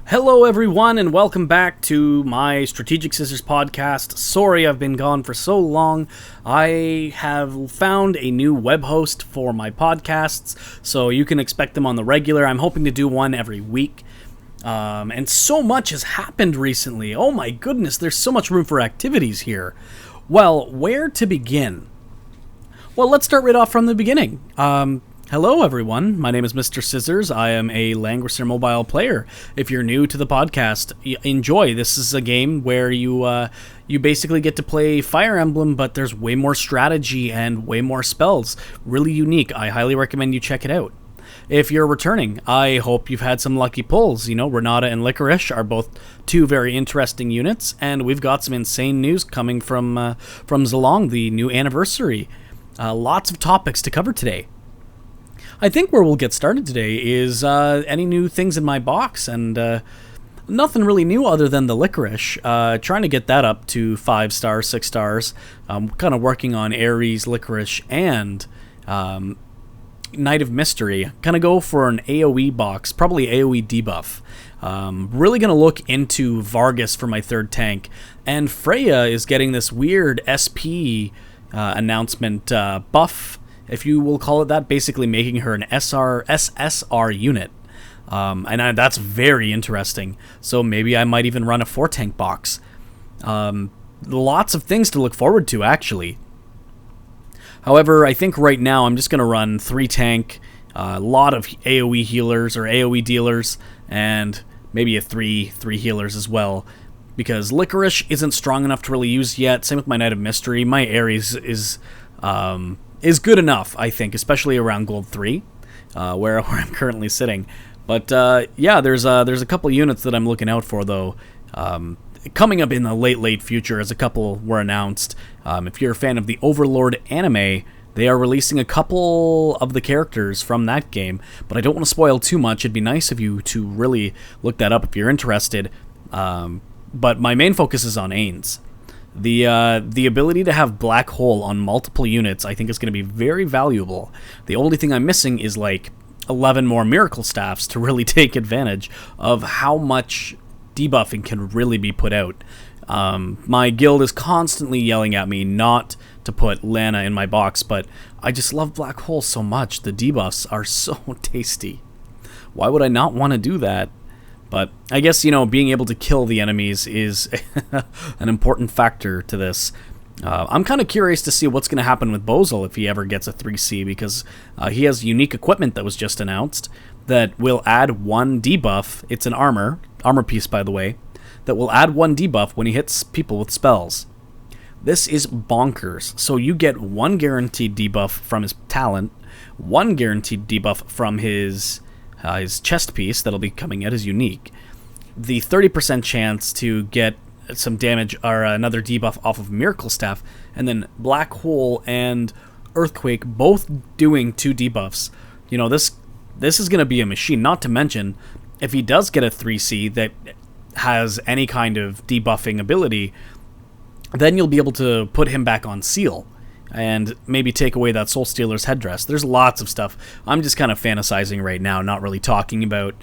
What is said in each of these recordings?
Hello everyone and welcome back to my Strategic Scissors podcast. Sorry I've been gone for so long. I have found a new web host for my podcasts, so you can expect them on the regular. I'm hoping to do one every week. And so much has happened recently. Oh my goodness, there's so much room for activities here. Well, where to begin? Well, let's start right off from the beginning. Hello everyone, my name is Mr.Scissors. I am a Langrisser mobile player. If you're new to the podcast, enjoy. This is a game where you basically get to play Fire Emblem, but there's way more strategy and way more spells. Really unique. I highly recommend you check it out. If you're returning, I hope you've had some lucky pulls. You know, Renata and Licorice are both two very interesting units, and we've got some insane news coming from Zilong, the new anniversary. Lots of topics to cover today. I think where we'll get started today is any new things in my box, and nothing really new other than the Licorice. Trying to get that up to 5 stars, 6 stars. I'm kind of working on Ares, Licorice, and Night of Mystery. Kind of go for an AoE box, probably AoE debuff. Really going to look into Vargas for my third tank. And Freya is getting this weird SP announcement buff, if you will call it that, basically making her an SSR unit. That's very interesting. So maybe I might even run a 4-tank box. Lots of things to look forward to, actually. However, I think right now I'm just going to run 3-tank, a lot of AoE healers or AoE dealers, and maybe a 3 healers as well. Because Licorice isn't strong enough to really use yet. Same with my Night of Mystery. My Ares is good enough, I think, especially around Gold 3, where I'm currently sitting. But yeah, there's a couple units that I'm looking out for, though. Coming up in the late future, as a couple were announced. If you're a fan of the Overlord anime, they are releasing a couple of the characters from that game. But I don't want to spoil too much. It'd be nice of you to really look that up if you're interested. But my main focus is on Ains. The ability to have Black Hole on multiple units, I think, is going to be very valuable. The only thing I'm missing is like 11 more Miracle Staffs to really take advantage of how much debuffing can really be put out. My guild is constantly yelling at me not to put Lana in my box, but I just love Black Hole so much. The debuffs are so tasty. Why would I not want to do that? But I guess, being able to kill the enemies is an important factor to this. I'm kind of curious to see what's going to happen with Bozel if he ever gets a 3C, because he has unique equipment that was just announced that will add 1 debuff. It's an armor piece, by the way, that will add 1 debuff when he hits people with spells. This is bonkers. So you get 1 guaranteed debuff from his talent, 1 guaranteed debuff from his chest piece that'll be coming out as unique. The 30% chance to get some damage or another debuff off of Miracle Staff, and then Black Hole and Earthquake both doing 2 debuffs. This is going to be a machine. Not to mention, if he does get a 3C that has any kind of debuffing ability, then you'll be able to put him back on Seal and maybe take away that Soul Stealer's headdress. There's lots of stuff. I'm just kind of fantasizing right now, not really talking about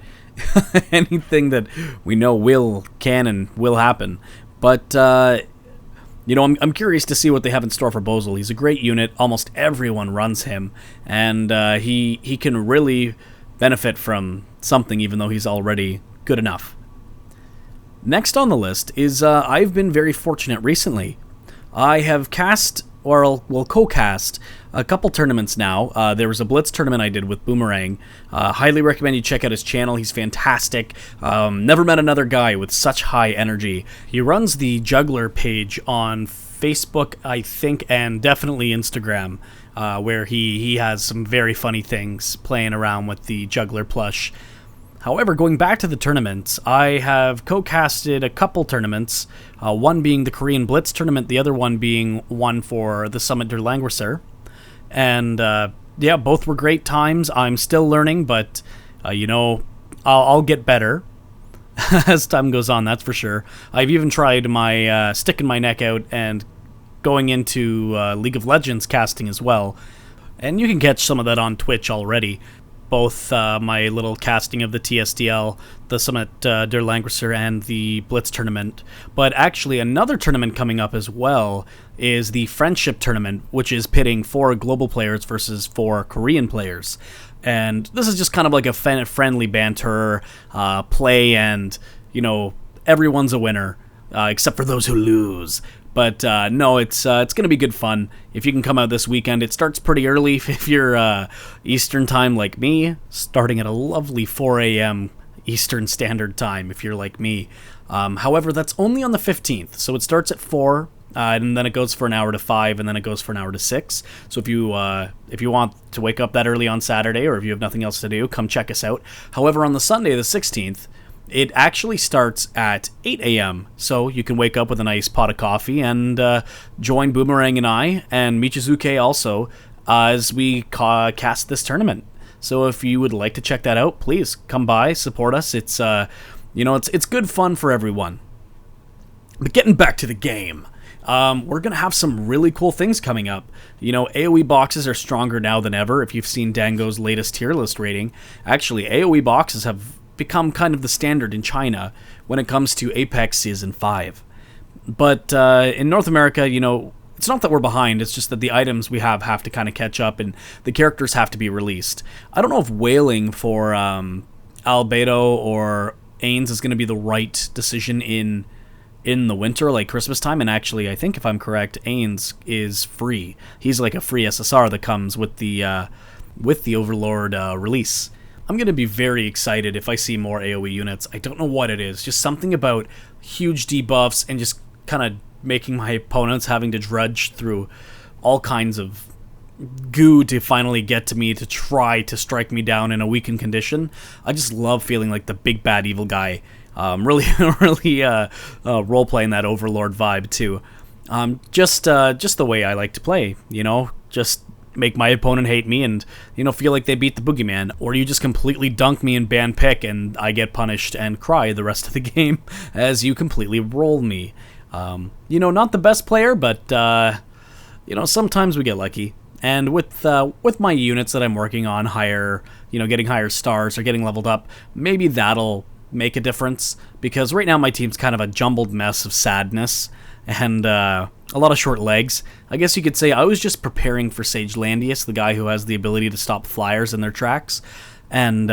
anything that we know can and will happen. But, I'm curious to see what they have in store for Bozel. He's a great unit. Almost everyone runs him, and he can really benefit from something, even though he's already good enough. Next on the list is I've been very fortunate recently. I have co-cast a couple tournaments now. There was a Blitz tournament I did with Boomerang. Highly recommend you check out his channel. He's fantastic. Never met another guy with such high energy. He runs the Juggler page on Facebook, I think, and definitely Instagram, where he has some very funny things playing around with the Juggler plush. However, going back to the tournaments, I have co-casted a couple tournaments, one being the Korean Blitz tournament, the other one being one for the Summit der Langrisser. And, both were great times. I'm still learning, but, I'll get better as time goes on, that's for sure. I've even tried my sticking my neck out and going into League of Legends casting as well. And you can catch some of that on Twitch already. both my little casting of the TSDL, the Summit der Langrisser, and the Blitz tournament. But actually, another tournament coming up as well is the Friendship Tournament, which is pitting 4 global players versus 4 Korean players. And this is just kind of like a friendly banter play, and, you know, everyone's a winner, except for those who lose. But no, it's going to be good fun if you can come out this weekend. It starts pretty early if you're Eastern time like me, starting at a lovely 4 a.m. Eastern Standard Time if you're like me. However, that's only on the 15th, so it starts at 4, and then it goes for an hour to 5, and then it goes for an hour to 6. So if you want to wake up that early on Saturday, or if you have nothing else to do, come check us out. However, on the Sunday, the 16th, it actually starts at 8 a.m., so you can wake up with a nice pot of coffee and join Boomerang and I, and Michizuke also, as we cast this tournament. So if you would like to check that out, please come by, support us. It's it's good fun for everyone. But getting back to the game, we're going to have some really cool things coming up. You know, AoE boxes are stronger now than ever. If you've seen Dango's latest tier list rating, actually AoE boxes have become kind of the standard in China when it comes to Apex Season 5. But in North America, you know, it's not that we're behind, it's just that the items we have to kind of catch up, and the characters have to be released. I don't know if whaling for Albedo or Ains is going to be the right decision in the winter, like Christmas time, and actually, I think if I'm correct, Ains is free. He's like a free SSR that comes with the Overlord release. I'm going to be very excited if I see more AoE units. I don't know what it is. Just something about huge debuffs and just kind of making my opponents having to drudge through all kinds of goo to finally get to me to try to strike me down in a weakened condition. I just love feeling like the big bad evil guy. Really role-playing that Overlord vibe too. Just the way I like to play, you know? Just make my opponent hate me and, you know, feel like they beat the boogeyman, or you just completely dunk me in ban pick and I get punished and cry the rest of the game as you completely roll me. You know, not the best player, but you know, sometimes we get lucky. And with my units that I'm working on higher, you know, getting higher stars or getting leveled up, maybe that'll make a difference, because right now my team's kind of a jumbled mess of sadness and a lot of short legs. I guess you could say I was just preparing for Sage Landius, the guy who has the ability to stop flyers in their tracks, and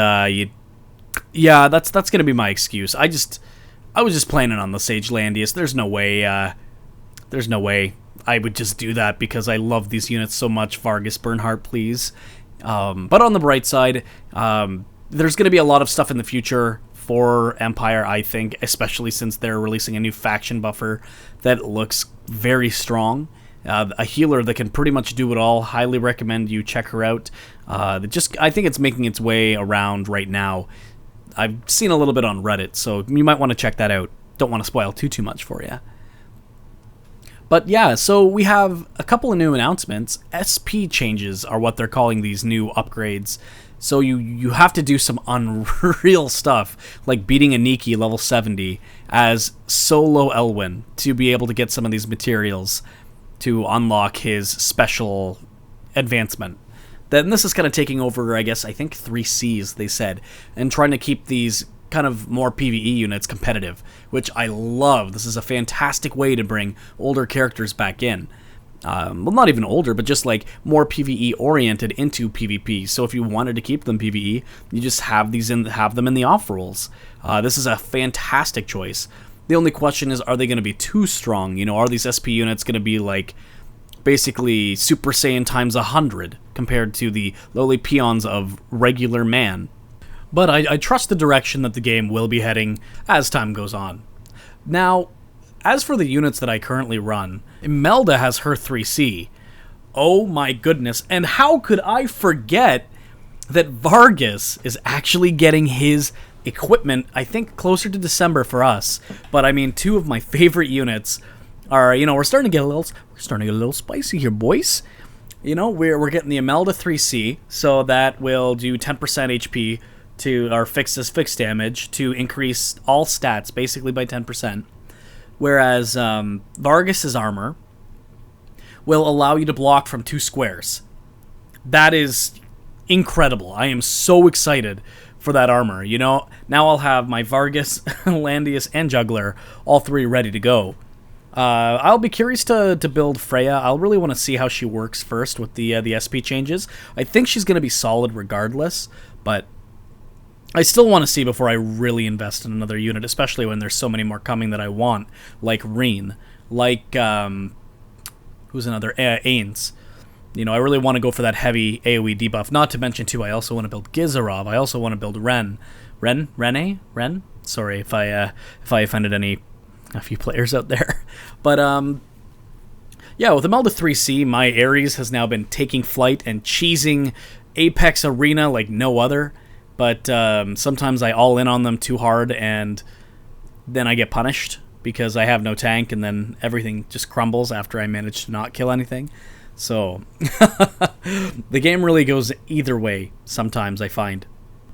yeah, that's gonna be my excuse. I was just planning on the Sage Landius. There's no way I would just do that because I love these units so much. Vargas Bernhardt, please. But on the bright side, there's gonna be a lot of stuff in the future for Empire, I think, especially since they're releasing a new faction buffer that looks very strong. A healer that can pretty much do it all. Highly recommend you check her out. I think it's making its way around right now. I've seen a little bit on Reddit, so you might want to check that out. Don't want to spoil too much for you. But yeah, so we have a couple of new announcements. SP changes are what they're calling these new upgrades. So you have to do some unreal stuff, like beating a Nikki level 70 as solo Elwyn to be able to get some of these materials to unlock his special advancement. Then this is kind of taking over, I think 3 Cs, they said, and trying to keep these kind of more PvE units competitive, which I love. This is a fantastic way to bring older characters back in. Well, not even older, but just like more PvE oriented into PvP. So if you wanted to keep them PvE, you just have them in the off rolls. This is a fantastic choice. The only question is, are they going to be too strong? You know, are these SP units going to be like basically Super Saiyan times 100 compared to the lowly peons of regular man? But I trust the direction that the game will be heading as time goes on. Now, as for the units that I currently run, Imelda has her 3C. Oh my goodness, and how could I forget that Vargas is actually getting his equipment, I think closer to December for us. But I mean, 2 of my favorite units are, you know, we're starting to get a little spicy here, boys. You know, we're getting the Imelda 3C, so that will do 10% HP to, or fixes fixed damage to increase all stats basically by 10%. Whereas Vargas's armor will allow you to block from 2 squares. That is incredible. I am so excited for that armor. You know, now I'll have my Vargas, Landius, and Juggler, all three ready to go. I'll be curious to build Freya. I'll really want to see how she works first with the SP changes. I think she's going to be solid regardless, but I still want to see before I really invest in another unit, especially when there's so many more coming that I want, like Reen, like, who's another? Ains. You know, I really want to go for that heavy AoE debuff. Not to mention, too, I also want to build Gizarov. I also want to build Ren? Sorry if I offended a few players out there. But, yeah, with Imelda 3C, my Ares has now been taking flight and cheesing Apex Arena like no other. But sometimes I all in on them too hard, and then I get punished because I have no tank, and then everything just crumbles after I manage to not kill anything. So, the game really goes either way sometimes, I find.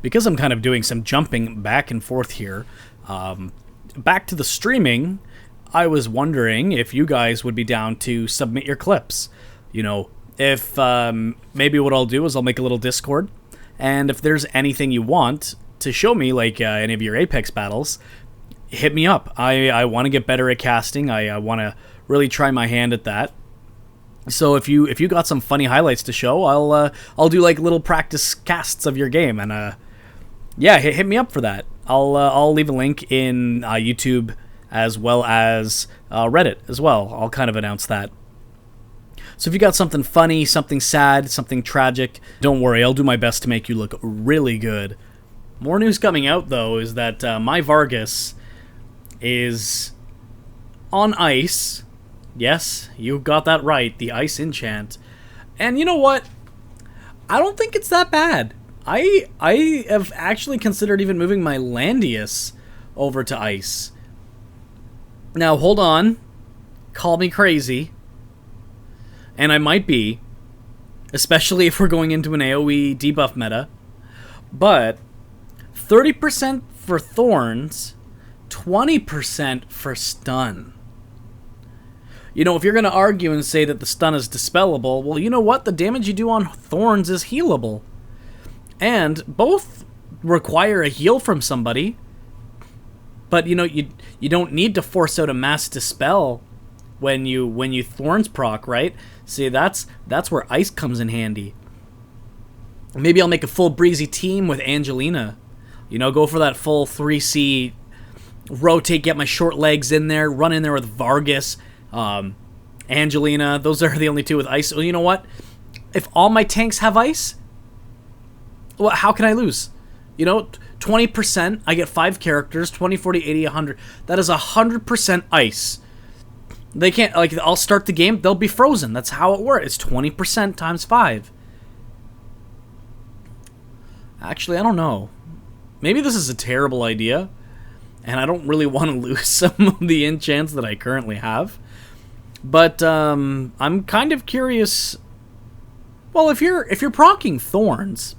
Because I'm kind of doing some jumping back and forth here, back to the streaming, I was wondering if you guys would be down to submit your clips. You know, if maybe what I'll do is I'll make a little Discord, and if there's anything you want to show me, like any of your Apex battles, hit me up. I want to get better at casting. I want to really try my hand at that. So if you got some funny highlights to show, I'll do like little practice casts of your game, and yeah, hit me up for that. I'll leave a link in YouTube as well as Reddit as well. I'll kind of announce that. So if you got something funny, something sad, something tragic, don't worry, I'll do my best to make you look really good. More news coming out, though, is that my Vargas is on ice. Yes, you got that right, the ice enchant. And you know what? I don't think it's that bad. I have actually considered even moving my Landius over to ice. Now, hold on. Call me crazy. And I might be, especially if we're going into an AoE debuff meta. But 30% for Thorns, 20% for Stun. You know, if you're going to argue and say that the Stun is dispellable, well, you know what? The damage you do on Thorns is healable. And both require a heal from somebody. But, you know, you don't need to force out a mass dispel when you Thorns proc, right? See, that's where ice comes in handy. Maybe I'll make a full breezy team with Angelina. You know, go for that full 3C, rotate, get my short legs in there, run in there with Vargas, Angelina. Those are the only two with ice. Well, you know what? If all my tanks have ice, well, how can I lose? You know, 20%, I get 5 characters, 20, 40, 80, 100. That is 100% ice. They can't, like, I'll start the game, they'll be frozen. That's how it works. It's 20% times 5. Actually, I don't know. Maybe this is a terrible idea, and I don't really want to lose some of the enchants that I currently have. But I'm kind of curious. Well, if you're proccing Thorns,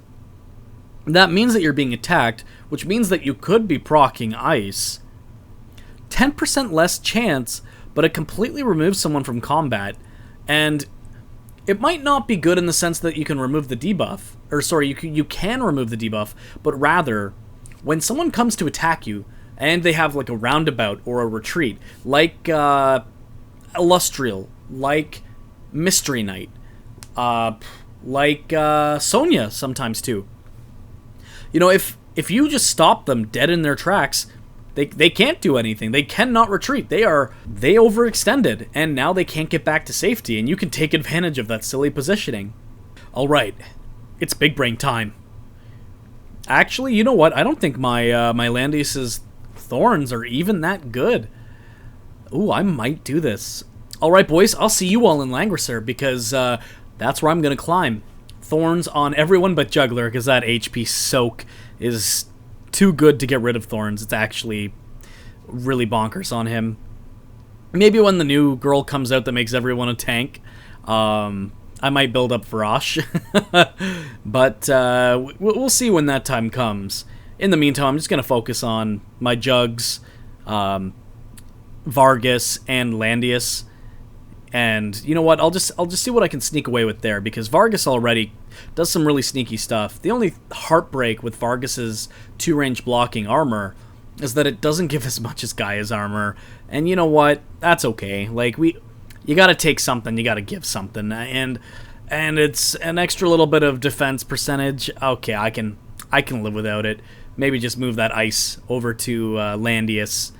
that means that you're being attacked, which means that you could be proccing ice. 10% less chance, but it completely removes someone from combat, and it might not be good in the sense that you can remove the debuff, or sorry, you can remove the debuff, but rather, when someone comes to attack you, and they have like a roundabout or a retreat, like Illustrial, like Mystery Knight, like Sonya sometimes too. You know, if you just stop them dead in their tracks, they can't do anything. They cannot retreat. They overextended, and now they can't get back to safety, and you can take advantage of that silly positioning. Alright, it's big brain time. Actually, you know what? I don't think my my Landius's Thorns are even that good. Ooh, I might do this. Alright, boys, I'll see you all in Langrisser, because that's where I'm going to climb. Thorns on everyone but Juggler, because that HP soak is too good to get rid of Thorns. It's actually really bonkers on him. Maybe when the new girl comes out that makes everyone a tank, I might build up Varash. But we'll see when that time comes. In the meantime, I'm just going to focus on my Jugs, Vargas, and Landius. And you know what? I'll just see what I can sneak away with there, because Vargas already Does some really sneaky stuff. The only heartbreak with Vargas's 2-range blocking armor is that it doesn't give as much as Gaia's armor. And you know what? That's okay. Like, you gotta take something, you gotta give something. And it's an extra little bit of defense percentage. Okay, I can live without it. Maybe just move that ice over to Landius.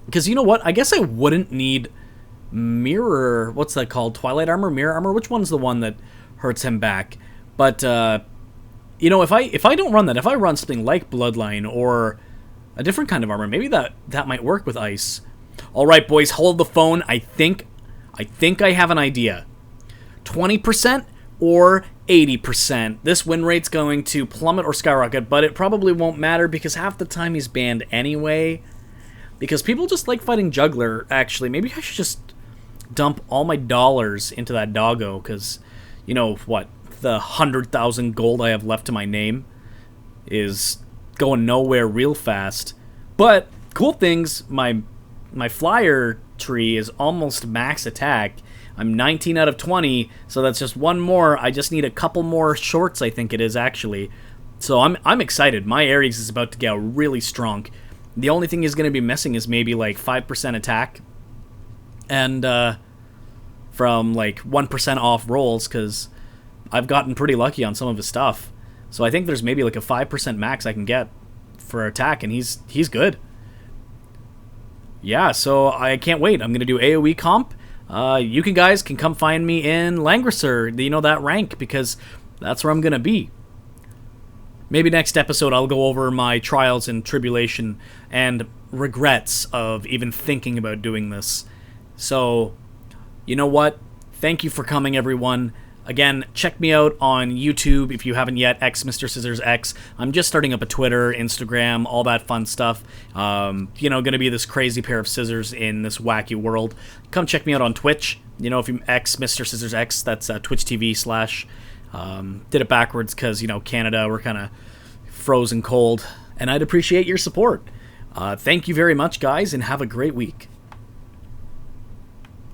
Because you know what? I guess I wouldn't need mirror... What's that called? Twilight armor? Mirror armor? Which one's the one that hurts him back? But, you know, if I don't run that, if I run something like Bloodline or a different kind of armor, maybe that might work with ice. Alright, boys, hold the phone. I think I have an idea. 20% or 80%. This win rate's going to plummet or skyrocket, but it probably won't matter because half the time he's banned anyway. Because people just like fighting Juggler, actually. Maybe I should just dump all my dollars into that doggo, because, you know, what, the 100,000 gold I have left to my name is going nowhere real fast. But, cool things, my flyer tree is almost max attack. I'm 19 out of 20, so that's just one more. I just need a couple more shorts, I think it is, actually. So I'm excited. My Ares is about to get really strong. The only thing he's going to be missing is maybe like 5% attack. And from like 1% off rolls, because I've gotten pretty lucky on some of his stuff. So I think there's maybe like a 5% max I can get for attack, and he's good. Yeah, so I can't wait. I'm going to do AoE comp. You guys can come find me in Langrisser, you know, that rank, because that's where I'm going to be. Maybe next episode I'll go over my trials and tribulation and regrets of even thinking about doing this. So, you know what? Thank you for coming, everyone. Again, check me out on YouTube if you haven't yet, Mr.Scissors X. I'm just starting up a Twitter, Instagram, all that fun stuff. You know, gonna be this crazy pair of scissors in this wacky world. Come check me out on Twitch. You know, if you Mr.Scissors X, that's Twitch TV / did it backwards because, you know, Canada, we're kind of frozen cold. And I'd appreciate your support. Thank you very much, guys, and have a great week.